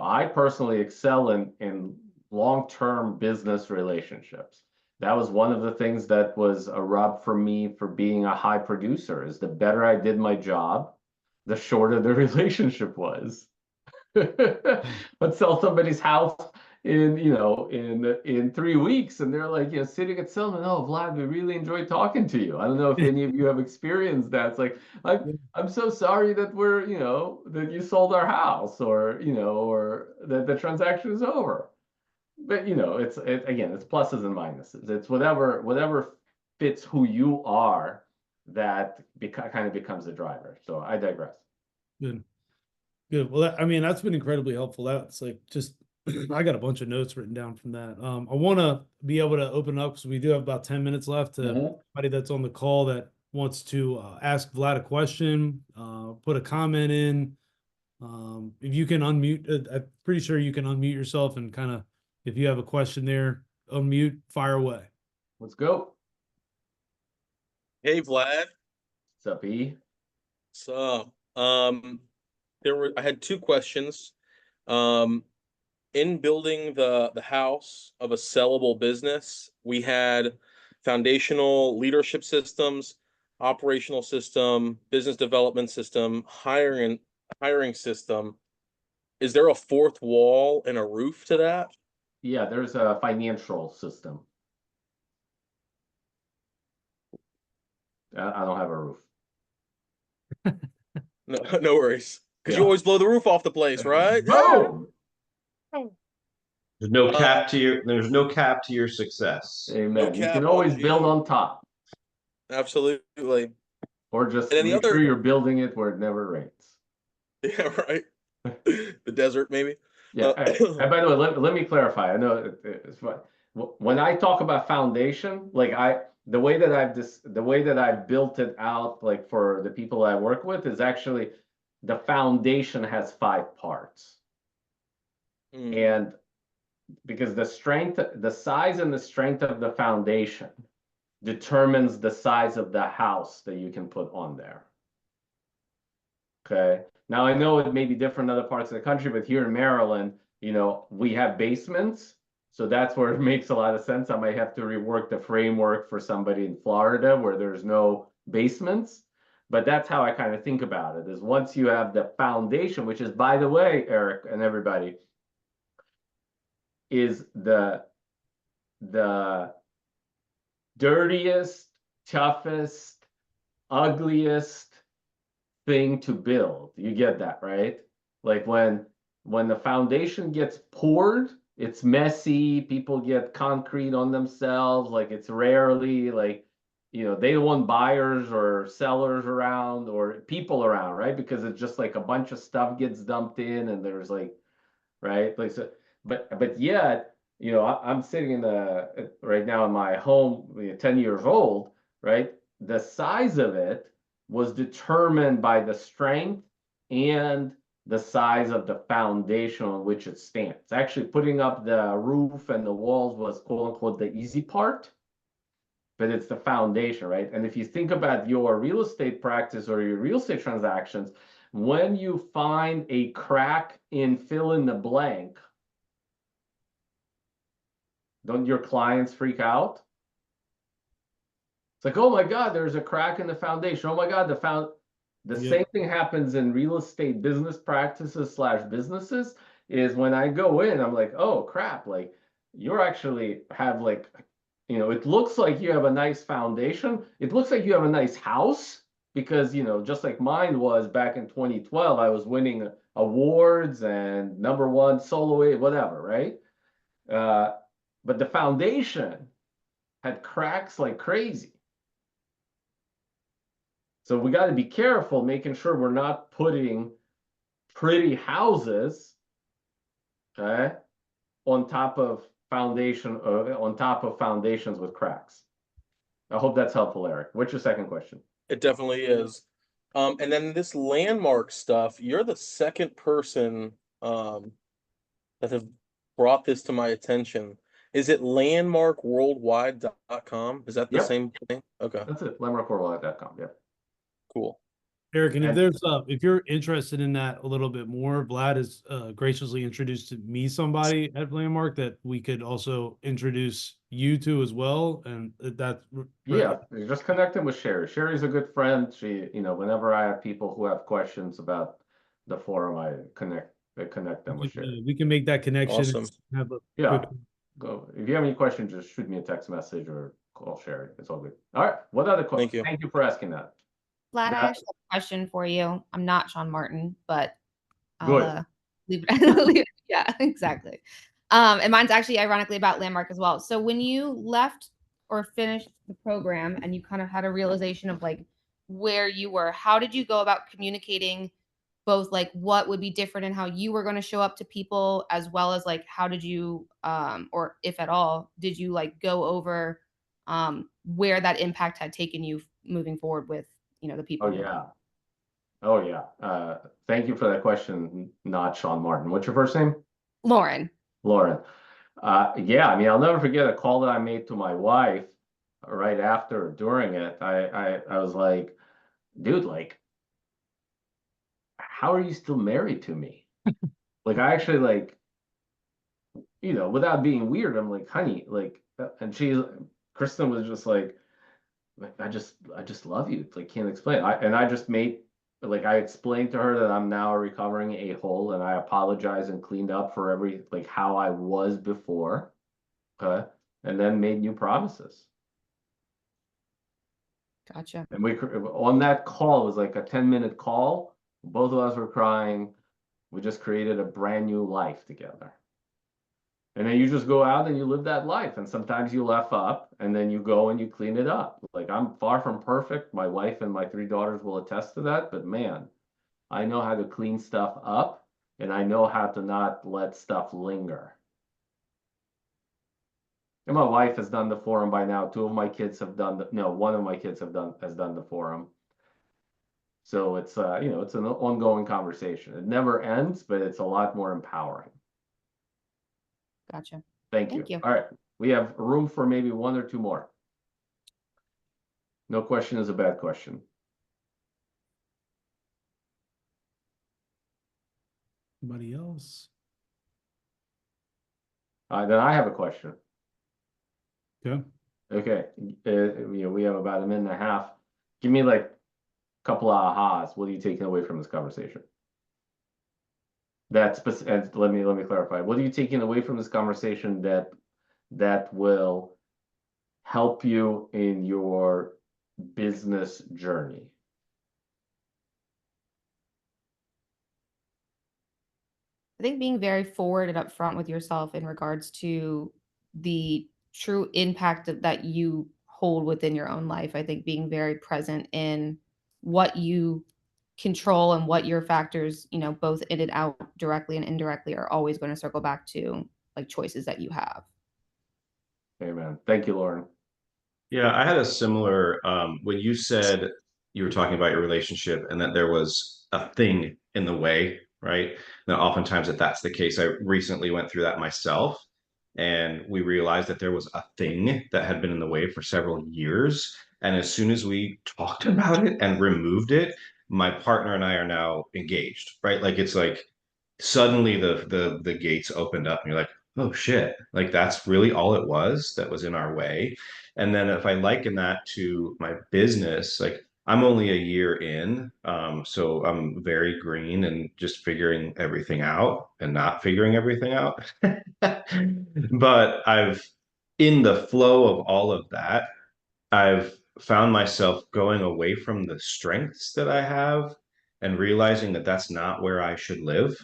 I personally excel in long-term business relationships. That was one of the things that was a rub for me for being a high producer, is the better I did my job, the shorter the relationship was. Let's sell somebody's house in 3 weeks, and they're like, sitting at Selman, oh, Vlad, we really enjoyed talking to you. I don't know if any of you have experienced that. It's like, I'm so sorry that that you sold our house, or that the transaction is over. But again, it's pluses and minuses. It's whatever fits who you are that kind of becomes the driver. So I digress. Good. Good. Well, that's been incredibly helpful. That's like just I got a bunch of notes written down from that. I want to be able to open up because we do have about 10 minutes left to anybody that's on the call that wants to ask Vlad a question, put a comment in. If you can unmute, I'm pretty sure you can unmute yourself and kind of, if you have a question there, unmute, fire away. Let's go. Hey, Vlad. What's up, E? So, I had two questions. In building the house of a sellable business, we had foundational leadership systems, operational system, business development system, hiring system. Is there a fourth wall and a roof to that? Yeah, there's a financial system. I don't have a roof. No worries. Because you always blow the roof off the place, right? Boom! There's no cap to your success. Amen. No You cap can on always you. build on top. Absolutely. Or just And then the make other- sure you're building it where it never rains. Yeah, right. The desert, maybe. Yeah. And by the way, let me clarify. I know it's fun. When I talk about foundation, like the way that I've built it out, like for the people I work with, is actually the foundation has 5 parts. And because the size and the strength of the foundation determines the size of the house that you can put on there. Okay. Now I know it may be different in other parts of the country, but here in Maryland, we have basements. So that's where it makes a lot of sense. I might have to rework the framework for somebody in Florida where there's no basements. But that's how I kind of think about it, is once you have the foundation, which is, by the way, Eric and everybody, is the dirtiest, toughest, ugliest thing to build. You get that, right? Like when the foundation gets poured, it's messy, people get concrete on themselves, like it's rarely like, they don't want buyers or sellers around or people around, right? Because it's just like a bunch of stuff gets dumped in and there's like, right? Like, so, but yet, I'm sitting right now in my home, 10 years old, right? The size of it was determined by the strength and the size of the foundation on which it stands. Actually, putting up the roof and the walls was, quote unquote, the easy part, but it's the foundation, right? And if you think about your real estate practice or your real estate transactions, when you find a crack in fill in the blank, don't your clients freak out? It's like, oh my God, there's a crack in the foundation. Oh my God, the Yep. same thing happens in real estate business practices / businesses is when I go in, I'm like, oh crap, like you're actually have like, you know, it looks like you have a nice foundation. It looks like you have a nice house because, you know, just like mine was back in 2012, I was winning awards and #1 solo, whatever, right? But the foundation had cracks like crazy. So we got to be careful making sure we're not putting pretty houses, okay, on top of foundations with cracks. I hope that's helpful, Eric. What's your second question? It definitely is. And then this landmark stuff, you're the second person that have brought this to my attention. Is it landmarkworldwide.com? Is that the Yep. same thing? Okay, That's it. landmarkworldwide.com. Yeah. cool. Eric, and if And- there's if you're interested in that a little bit more, Vlad has graciously introduced to me somebody at Landmark that we could also introduce you to as well, and that's Yeah, you just connect them with Sherry. Sherry's a good friend. She, you know, whenever I have people who have questions about the forum, I connect them with Sherry. we can make that connection. Awesome. And have a Yeah. quick- Go. If you have any questions, just shoot me a text message or call Sherry. It's all good. All right. What other questions? Thank you. Thank you for asking that. Vlad, Yeah. I actually have a question for you. I'm not Shawn Martin, but I'll Good. leave it. Yeah, exactly. And mine's actually ironically about Landmark as well. So when you left or finished the program and you kind of had a realization of like where you were, how did you go about communicating both like what would be different and how you were going to show up to people, as well as like how did you or if at all did you like go over where that impact had taken you moving forward with, you know, the people? Oh yeah. Oh yeah. Thank you for that question. Not Shawn Martin. What's your first name? Lauren. Lauren. Yeah. I mean, I'll never forget a call that I made to my wife right after or during it. I was like, dude, like, how are you still married to me? Like, I actually like, you know, without being weird, I'm like, honey, like, and Kristen was just like, I just love you. Like, can't explain. I just made, like, I explained to her that I'm now a recovering a-hole and I apologized and cleaned up for like how I was before. Okay. And then made new promises. Gotcha. And on that call, it was like a 10-minute call. Both of us were crying. We just created a brand new life together. And then you just go out and you live that life. And sometimes you F up and then you go and you clean it up. Like, I'm far from perfect. My wife and my 3 daughters will attest to that. But man, I know how to clean stuff up and I know how to not let stuff linger. And my wife has done the forum by now. 2 of my kids have done one of my kids has done the forum. So it's you know, it's an ongoing conversation. It never ends, but it's a lot more empowering. Gotcha. Thank Thank you. you. All right. We have room for maybe 1 or 2 more. No question is a bad question. Anybody else? Then I have a question. Okay. Okay. You know, we have about a minute and a half. Give me like a couple of ahas. What are you taking away from this conversation? And let me clarify. What are you taking away from this conversation that will help you in your business journey? I think being very forward and upfront with yourself in regards to the true impact that you hold within your own life. I think being very present in what you control and what your factors, you know, both in and out directly and indirectly are always going to circle back to like choices that you have. Amen. Thank you, Lauren. Yeah, I had a similar when you said you were talking about your relationship and that there was a thing in the way, right? Now, oftentimes that's the case. I recently went through that myself, and we realized that there was a thing that had been in the way for several years. And as soon as we talked about it and removed it, my partner and I are now engaged, right? Like it's like suddenly the gates opened up and you're like, oh shit, like that's really all it was that was in our way. And then if I liken that to my business, like I'm only a year in, so I'm very green and just figuring everything out and not figuring everything out. But I've, in the flow of all of that, I've found myself going away from the strengths that I have and realizing that that's not where I should live,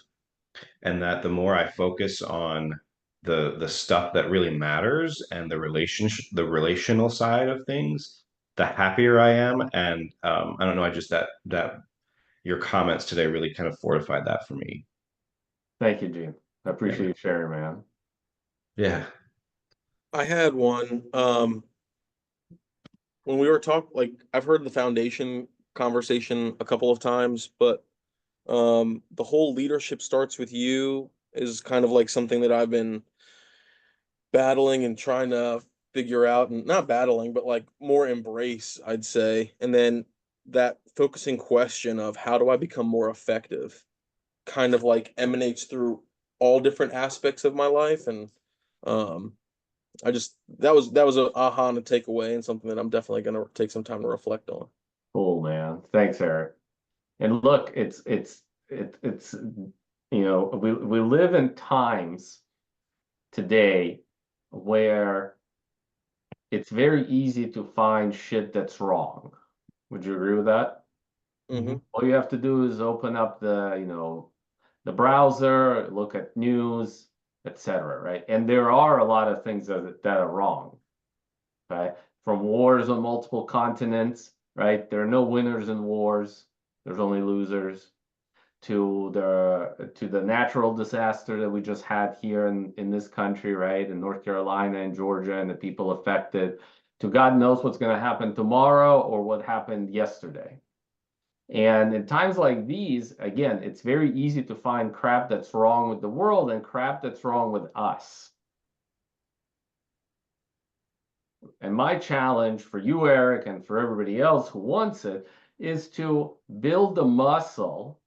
and that the more I focus on the stuff that really matters and the relational side of things, the happier I am. And I don't know, I just that your comments today really kind of fortified that for me. Thank you, Gene. I appreciate you sharing, man. Yeah. I had one. When we were talking, like I've heard the foundation conversation a couple of times, but the whole leadership starts with you is kind of like something that I've been battling and trying to figure out, and not battling, but like more embrace, I'd say. And then that focusing question of how do I become more effective kind of like emanates through all different aspects of my life. And I just that was a aha and a takeaway, and something that I'm definitely gonna take some time to reflect on. Cool, man. Thanks, Eric. And look, it's you know, we live in times today where it's very easy to find shit that's wrong. Would you agree with that? Mm-hmm. All you have to do is open up the, you know, the browser, look at news, etc., right? And there are a lot of things that are wrong, right? From wars on multiple continents, right? There are no winners in wars. There's only losers. To the natural disaster that we just had here in this country, right? In North Carolina and Georgia, and the people affected, to God knows what's going to happen tomorrow or what happened yesterday. And in times like these, again, it's very easy to find crap that's wrong with the world and crap that's wrong with us. And my challenge for you, Eric, and for everybody else who wants it, is to build the muscle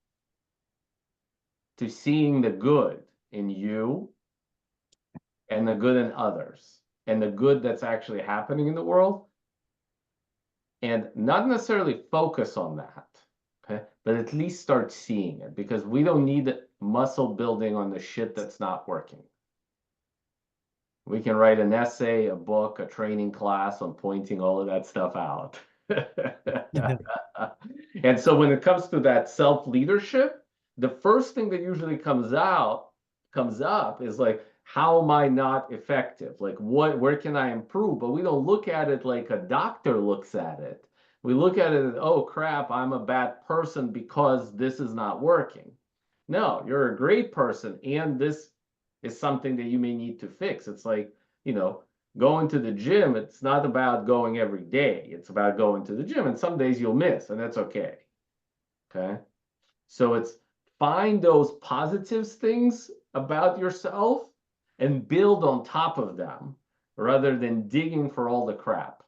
to seeing the good in you and the good in others and the good that's actually happening in the world, and not necessarily focus on that, okay? But at least start seeing it, because we don't need muscle building on the shit that's not working. We can write an essay, a book, a training class on pointing all of that stuff out. And so when it comes to that self-leadership, the first thing that usually comes up is like, how am I not effective? Like, where can I improve? But we don't look at it like a doctor looks at it. We look at it as, oh crap, I'm a bad person because this is not working. No, you're a great person, and this is something that you may need to fix. It's like, you know, going to the gym, it's not about going every day. It's about going to the gym, and some days you'll miss, and that's okay. Okay? So it's find those positive things about yourself and build on top of them rather than digging for all the crap.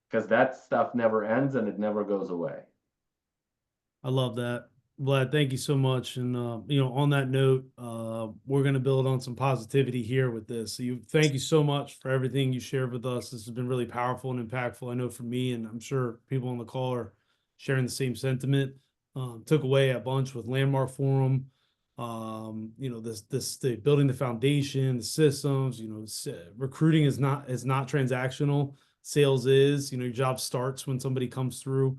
Because that stuff never ends and it never goes away. I love that. Vlad, thank you so much. And, you know, on that note, we're going to build on some positivity here with this. So thank you so much for everything you shared with us. This has been really powerful and impactful. I know for me, and I'm sure people on the call are sharing the same sentiment. Took away a bunch with Landmark Forum. You know, the building the foundation, the systems, you know, recruiting is not transactional. Sales is, you know, your job starts when somebody comes through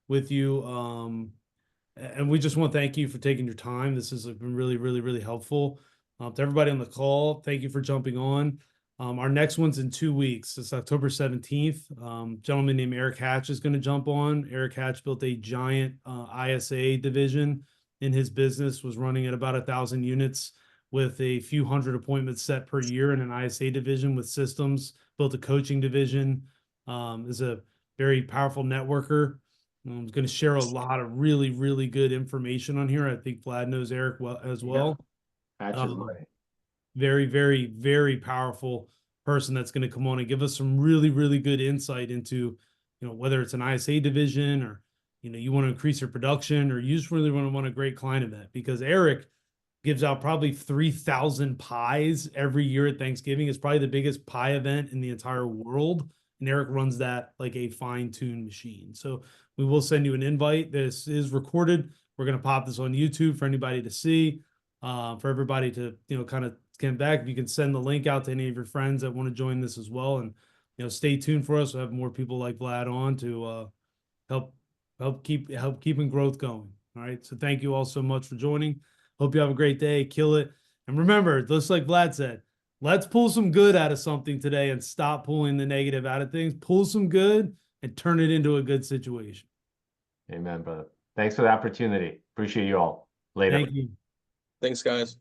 with you. And we just want to thank you for taking your time. This has been really, really, really helpful. To everybody on the call, thank you for jumping on. Our next one's in 2 weeks. It's October 17th. Gentleman named Eric Hatch is going to jump on. Eric Hatch built a giant ISA division in his business, was running at about 1,000 units with a few hundred appointments set per year in an ISA division with systems, built a coaching division, is a very powerful networker. I'm going to share a lot of really, really good information on here. I think Vlad knows Eric well as well. Very, very, very powerful person that's going to come on and give us some really, really good insight into, you know, whether it's an ISA division or, you want to increase your production, or you just really want a great client event, because Eric gives out probably 3,000 pies every year at Thanksgiving. It's probably the biggest pie event in the entire world. And Eric runs that like a fine-tuned machine. So we will send you an invite. This is recorded. We're going to pop this on YouTube for anybody to see, for everybody to, kind of get back. If you can send the link out to any of your friends that want to join this as well. And, stay tuned for us. We'll have more people like Vlad on to help keeping growth going. All right. So thank you all so much for joining. Hope you have a great day. Kill it. And remember, just like Vlad said, let's pull some good out of something today and stop pulling the negative out of things. Pull some good and turn it into a good situation. Amen, brother. Thanks for the opportunity. Appreciate you all. Later. Thank you. Thanks, guys.